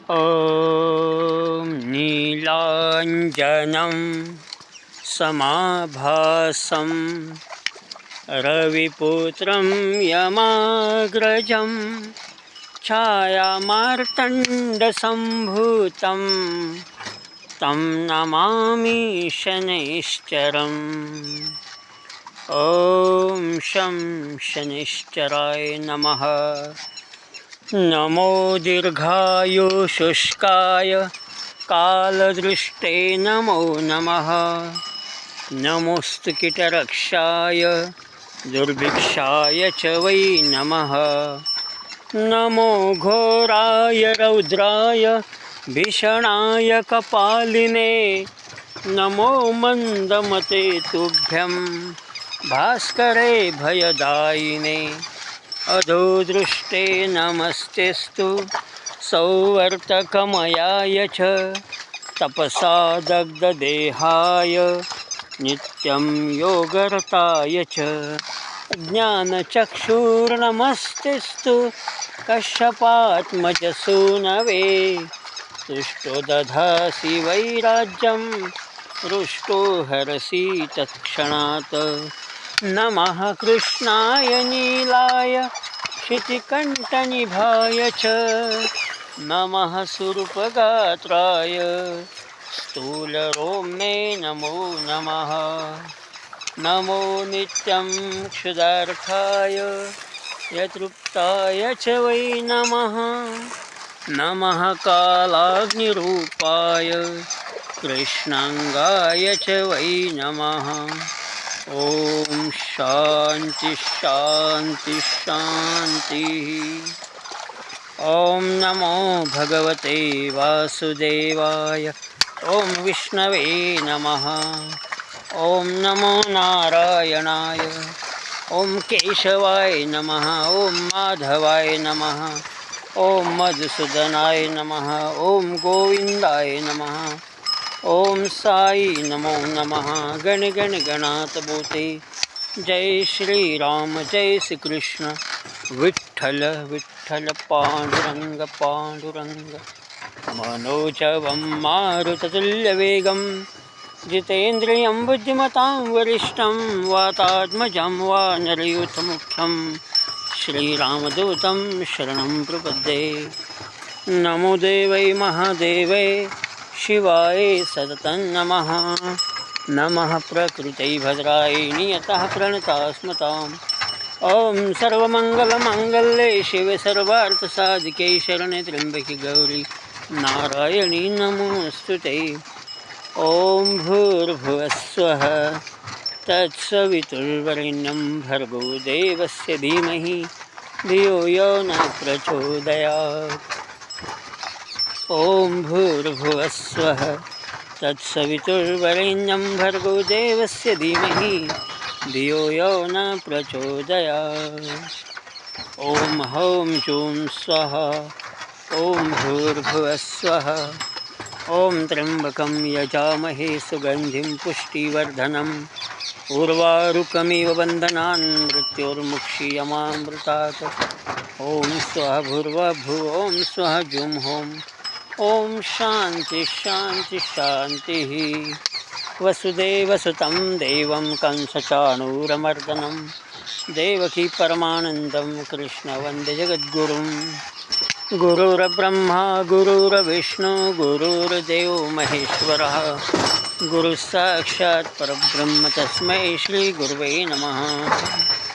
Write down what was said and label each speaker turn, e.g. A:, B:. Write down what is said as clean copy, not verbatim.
A: ॐ नीलाञ्जनं समाभासं रविपुत्रं यमाग्रजं छायामार्तण्डसम्भूतं तं नमामि शनैश्चरम्। ॐ शं शनैश्चराय नमः। नमो दीर्घायुशुष्काय कालदृष्टे नमो नमः। नमोऽस्तु कीटरक्षाय दुर्भिक्षाय च वै नमः। नमो घोराय रौद्राय भीषणाय कपालिने नमो मन्दमते तुभ्यं भास्करे भयदायिने। अधोदृष्टे नमस्तेस्तु सौवर्तकमयाय च तपसा दग्धदेहाय नित्यं योगरताय च। ज्ञानचक्षुर्नमस्तेस्तु कश्यपात्मजसूनवे तुष्टो दधासि वैराज्यं रुष्टो हरसि तत्क्षणात्। नमः कृष्णाय नीलाय क्षितिकण्ठनिभाय च नमः सुरूपगात्राय स्थूलरोमे नमो नमः। नमो नित्यं क्षुधार्ताय यतृप्ताय च वै नमः। नमः कालाग्निरूपाय कृष्णांगाय च वै नमः। ॐ शान्ति शान्ति शान्तिः। ॐ नमो भगवते वासुदेवाय। ॐ विष्णवे नमः। ॐ नमो नारायणाय। ॐ केशवाय नमः। ॐ माधवाय नमः। ॐ मधुसूदनाय नमः। ॐ गोविन्दाय नमः। ॐ साई नमो नमः। गण गण गणात बोते। जय श्री राम जय श्री कृष्ण। विठ्ठल विठ्ठल पांडुरंग पांडुरंग। मनोजवं मारुततुल्यवेगं जितेन्द्रियं बुद्धिमतां वरिष्ठं वातात्मजं वानरयूथमुख्यं श्रीरामदूतं शरणं प्रपद्ये। नमो देवै महादेवै शिवाय सततं नमः। नमः प्रकृतै भद्राय नियतः प्रणतास्मताम्। ॐ सर्वमङ्गलमाङ्गल्ये शिवे सर्वार्थसाधिके शरणे त्र्यम्बके गौरी नारायणी नमोऽस्तुते। ॐ भूर्भुवस्सुवः तत्सवितुर्वरेण्यं भर्गो देवस्य धीमहि धियो यो न प्रचोदयात्। ॐ भूर्भुवस्सुवः तत्सवितुर्वरेण्यं भर्गो देवस्य धीमहि धियो यो न प्रचोदयात्। ॐ हौं जूं स्वाहा। ॐ भूर्भुवस्सुवः। ॐ त्र्यम्बकं यजामहे सुगन्धिं पुष्टिवर्धनम् उर्वारुकमिव बन्धनान् मृत्योर्मुक्षीयमामृतात्। ॐ स्वः भूर्भुवः। ॐ स्वः जुं हों। ॐ शान्ति शान्ति शान्तिः। वसुदेवसुतं देवं कंसचाणूरमर्दनं देवकी परमानन्दं कृष्ण वन्दे जगद्गुरुं। गुरुर्ब्रह्मा गुरुर्विष्णु गुरुर्देवो महेश्वरः गुरुः साक्षात् परब्रह्म तस्मै श्रीगुरुवे नमः।